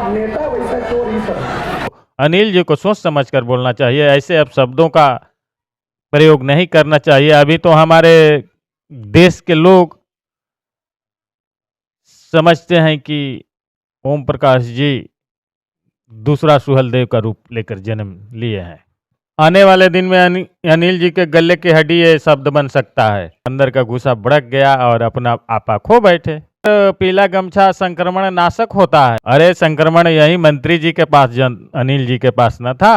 नेता वैसा चोर ही सब। अनिल जी को सोच समझकर बोलना चाहिए, ऐसे अब शब्दों का प्रयोग नहीं करना चाहिए। अभी तो हमारे देश के लोग समझते हैं कि ओम प्रकाश जी दूसरा सुहेलदेव का रूप लेकर जन्म लिए हैं। आने वाले दिन में अनिल जी के गले की हड्डी ये शब्द बन सकता है, अंदर का गुस्सा भड़क गया और अपना आपा खो बैठे। पीला गमछा संक्रमण नाशक होता है। अरे संक्रमण यही मंत्री जी के पास, अनिल जी के पास न था।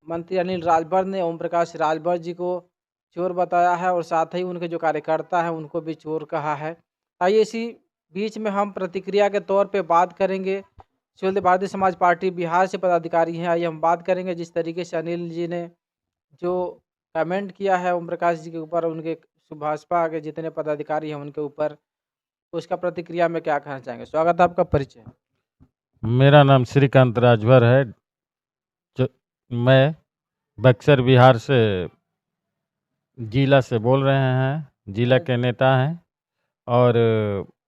मंत्री अनिल राजभर ने ओम प्रकाश राजभर जी को चोर बताया है और साथ ही उनके जो कार्यकर्ता हैं उनको भी चोर कहा है। आइए इसी बीच में हम प्रतिक्रिया के तौर पे बात करेंगे। सुहेलदेव भारतीय समाज पार्टी बिहार से पदाधिकारी हैं, आइए हम बात करेंगे जिस तरीके से अनिल जी ने जो कमेंट किया है ओम प्रकाश जी के ऊपर, उनके भाजपा के जितने पदाधिकारी हैं उनके ऊपर, उसका प्रतिक्रिया में क्या कहना चाहेंगे। स्वागत है आपका, परिचय। मेरा नाम श्रीकांत राजभर है। मैं बक्सर बिहार से जिला से बोल रहे हैं, जिला के नेता हैं। और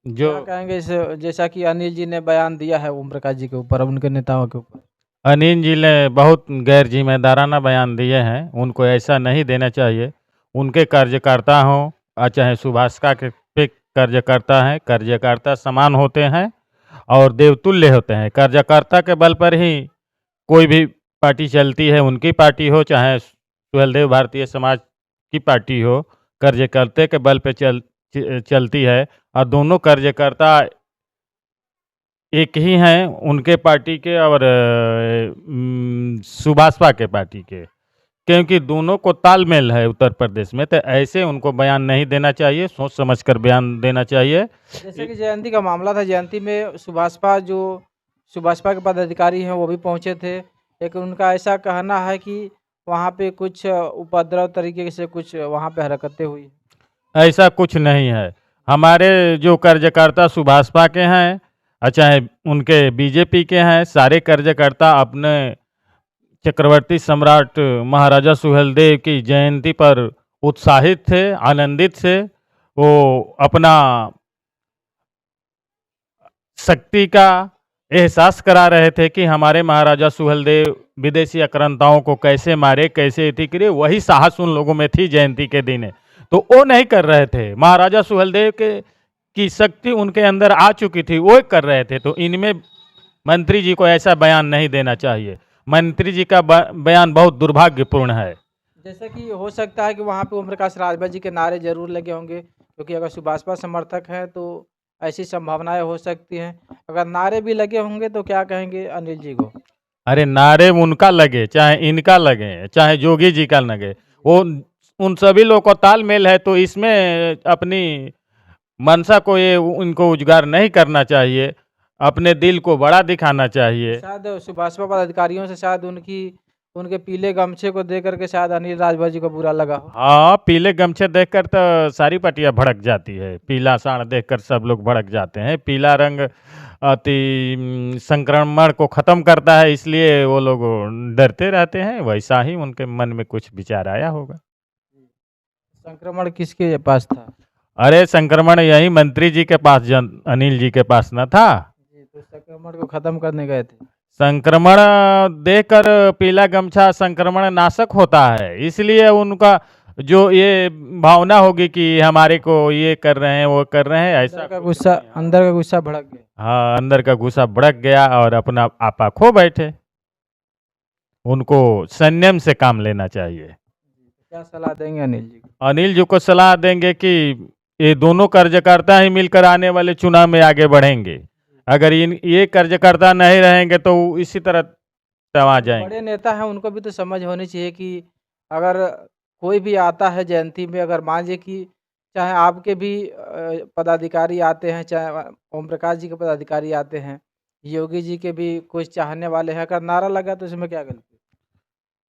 जो क्या कहेंगे इस, जैसा कि अनिल जी ने बयान दिया है ओम प्रकाश जी के ऊपर, उनके नेताओं के ऊपर। अनिल जी ने बहुत गैर जिम्मेदाराना बयान दिए हैं, उनको ऐसा नहीं देना चाहिए। उनके कार्यकर्ता हों चाहे सुभाषका के पे कार्यकर्ता हैं, कार्यकर्ता समान होते हैं और देवतुल्य होते हैं। कार्यकर्ता के बल पर ही कोई भी पार्टी चलती है, उनकी पार्टी हो चाहे सुहेलदेव भारतीय समाज की पार्टी हो, कार्यकर्ता के बल पे चलती है। और दोनों कार्यकर्ता एक ही हैं, उनके पार्टी के और सुभाषपा के पार्टी के, क्योंकि दोनों को तालमेल है उत्तर प्रदेश में। तो ऐसे उनको बयान नहीं देना चाहिए, सोच समझकर बयान देना चाहिए। जैसे कि जयंती का मामला था, जयंती में सुभाषपा के पदाधिकारी हैं वो भी पहुंचे थे, लेकिन उनका ऐसा कहना है कि वहां पे कुछ उपद्रव तरीके से कुछ वहां पे हरकतें हुई। ऐसा कुछ नहीं है। हमारे जो कार्यकर्ता सुभाषपा के हैं चाहे उनके बीजेपी के हैं, सारे कार्यकर्ता अपने चक्रवर्ती सम्राट महाराजा सुहेलदेव की जयंती पर उत्साहित थे, आनंदित थे। वो अपना शक्ति का एहसास करा रहे थे कि हमारे महाराजा सुहेलदेव विदेशी आक्रांताओं को कैसे मारे, कैसे इति करे। वही साहस उन लोगों में थी जयंती के दिन, तो वो नहीं कर रहे थे। महाराजा सुहेलदेव की शक्ति उनके अंदर आ चुकी थी, वो कर रहे थे। तो इनमें मंत्री जी को ऐसा बयान नहीं देना चाहिए। मंत्री जी का बयान बहुत दुर्भाग्यपूर्ण है। जैसे कि हो सकता है कि वहाँ पे ओम प्रकाश राजभर जी के नारे जरूर लगे होंगे, क्योंकि अगर सुभाषपा समर्थक हैं तो ऐसी संभावनाएं हो सकती हैं। अगर नारे भी लगे होंगे तो क्या कहेंगे अनिल जी को। अरे नारे उनका लगे चाहे इनका लगे चाहे जोगी जी का लगे, वो उन सभी लोगों को तालमेल है। तो इसमें अपनी मनसा को ये उनको उजागर नहीं करना चाहिए, अपने दिल को बड़ा दिखाना चाहिए। शायद सुभाषपा पदाधिकारियों से शायद उनके पीले गमछे को देख करके शायद अनिल राजभर जी को बुरा लगा हो। हाँ, पीले गमछे देखकर तो सारी पार्टियां भड़क जाती है। पीला साड़ देखकर सब लोग भड़क जाते हैं। पीला रंग अति संक्रमण को खत्म करता है, इसलिए वो लोग डरते रहते हैं। वैसा ही उनके मन में कुछ विचार आया होगा। संक्रमण किसके पास था। अरे संक्रमण यही मंत्री जी के पास, अनिल जी के पास न था। तो संक्रमण को खत्म करने गए थे। संक्रमण देखकर पीला गमछा संक्रमण नाशक होता है, इसलिए उनका जो ये भावना होगी कि हमारे को ये कर रहे हैं वो कर रहे हैं, ऐसा अंदर का गुस्सा भड़क गया। हाँ, अंदर का गुस्सा भड़क गया और अपना आपा खो बैठे। उनको संयम से काम लेना चाहिए। क्या सलाह देंगे अनिल जी को। अनिल जी को सलाह देंगे कि ये दोनों कार्यकर्ता ही मिलकर आने वाले चुनाव में आगे बढ़ेंगे। अगर ये कार्यकर्ता नहीं रहेंगे तो इसी तरह तमा जाएंगे। बड़े नेता हैं, उनको भी तो समझ होनी चाहिए कि अगर कोई भी आता है जयंती में, अगर मान लीजिए कि चाहे आपके भी पदाधिकारी आते हैं, चाहे ओम प्रकाश जी के पदाधिकारी आते हैं, योगी जी के भी कुछ चाहने वाले हैं, अगर नारा लगा तो इसमें क्या गलती।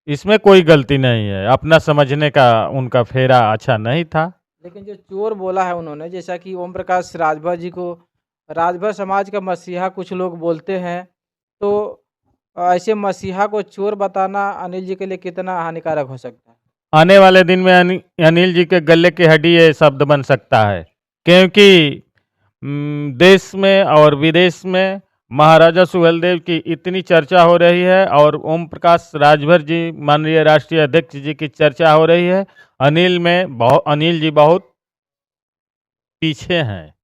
इसमें कोई गलती नहीं है, अपना समझने का उनका फेरा अच्छा नहीं था। लेकिन जो चोर बोला है उन्होंने, जैसा कि ओम प्रकाश राजभर जी को राजभर समाज का मसीहा कुछ लोग बोलते हैं, तो ऐसे मसीहा को चोर बताना अनिल जी के लिए कितना हानिकारक हो सकता है। आने वाले दिन में अनिल जी के गले की हड्डी ये शब्द बन सकता है, क्योंकि देश में और विदेश में महाराजा सुहेलदेव की इतनी चर्चा हो रही है और ओम प्रकाश राजभर जी माननीय राष्ट्रीय अध्यक्ष जी की चर्चा हो रही है। अनिल जी बहुत पीछे हैं,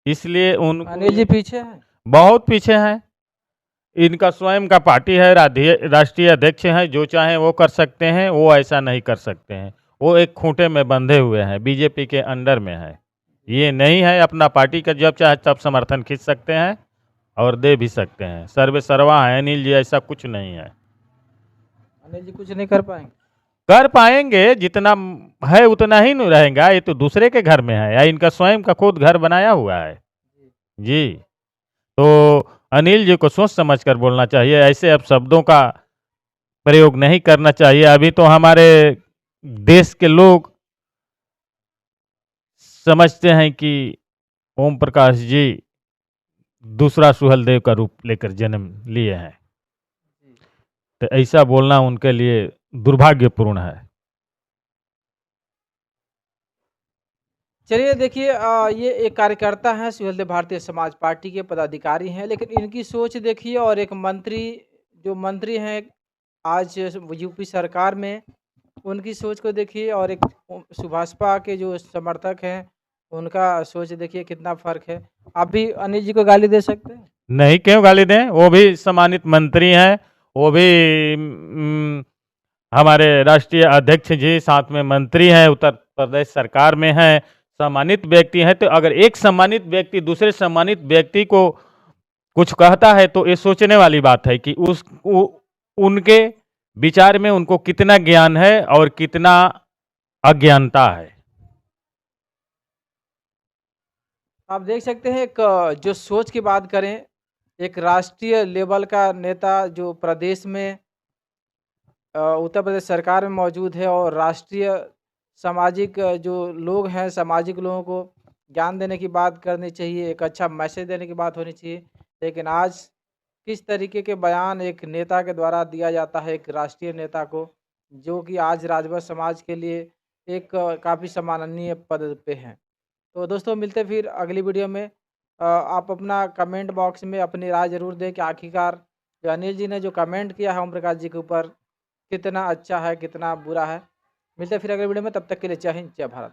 इसलिए उन अनिल जी पीछे हैं। बहुत पीछे हैं। इनका स्वयं का पार्टी है, राष्ट्रीय अध्यक्ष हैं, जो चाहें वो कर सकते हैं, वो ऐसा नहीं कर सकते हैं। वो एक खूंटे में बंधे हुए हैं, बीजेपी के अंडर में है। ये नहीं है अपना पार्टी का जब चाहे तब समर्थन खींच सकते हैं और दे भी सकते हैं। सर्वे सर्वा है अनिल जी, ऐसा कुछ नहीं है। अनिल जी कुछ नहीं कर पाएंगे। कर पाएंगे, जितना है उतना ही नहीं रहेगा। ये तो दूसरे के घर में है या इनका स्वयं का खुद घर बनाया हुआ है जी। तो अनिल जी को सोच समझ कर बोलना चाहिए, ऐसे अब शब्दों का प्रयोग नहीं करना चाहिए। अभी तो हमारे देश के लोग समझते हैं कि ओम प्रकाश जी दूसरा सुहेलदेव का रूप लेकर जन्म लिए हैं, तो ऐसा बोलना उनके लिए दुर्भाग्यपूर्ण है। चलिए देखिए, ये एक कार्यकर्ता हैं, सुहेलदेव भारतीय समाज पार्टी के पदाधिकारी हैं, लेकिन इनकी सोच देखिए। और एक मंत्री, जो मंत्री हैं आज यूपी सरकार में, उनकी सोच को देखिए। और एक सुभाषपा के जो समर्थक हैं, उनका सोच देखिए कितना फर्क है। आप भी अनिल जी को गाली दे सकते हैं? नहीं, क्यों गाली दें? वो भी सम्मानित मंत्री हैं, वो भी हमारे राष्ट्रीय अध्यक्ष जी साथ में मंत्री हैं, उत्तर प्रदेश सरकार में हैं, सम्मानित व्यक्ति हैं। तो अगर एक सम्मानित व्यक्ति दूसरे सम्मानित व्यक्ति को कुछ कहता है तो ये सोचने वाली बात है कि उनके विचार में उनको कितना ज्ञान है और कितना अज्ञानता है। आप देख सकते हैं, एक जो सोच की बात करें, एक राष्ट्रीय लेवल का नेता जो प्रदेश में उत्तर प्रदेश सरकार में मौजूद है, और राष्ट्रीय सामाजिक जो लोग हैं, सामाजिक लोगों को ज्ञान देने की बात करनी चाहिए, एक अच्छा मैसेज देने की बात होनी चाहिए। लेकिन आज किस तरीके के बयान एक नेता के द्वारा दिया जाता है, एक राष्ट्रीय नेता को, जो कि आज राजभर समाज के लिए एक काफ़ी सम्माननीय पद पे हैं। तो दोस्तों मिलते फिर अगली वीडियो में। आप अपना कमेंट बॉक्स में अपनी राय ज़रूर दें कि आखिरकार जो अनिल जी ने जो कमेंट किया है ओम प्रकाश जी के ऊपर, कितना अच्छा है कितना बुरा है। मिलते फिर अगले वीडियो में, तब तक के लिए जय हिंद जय भारत।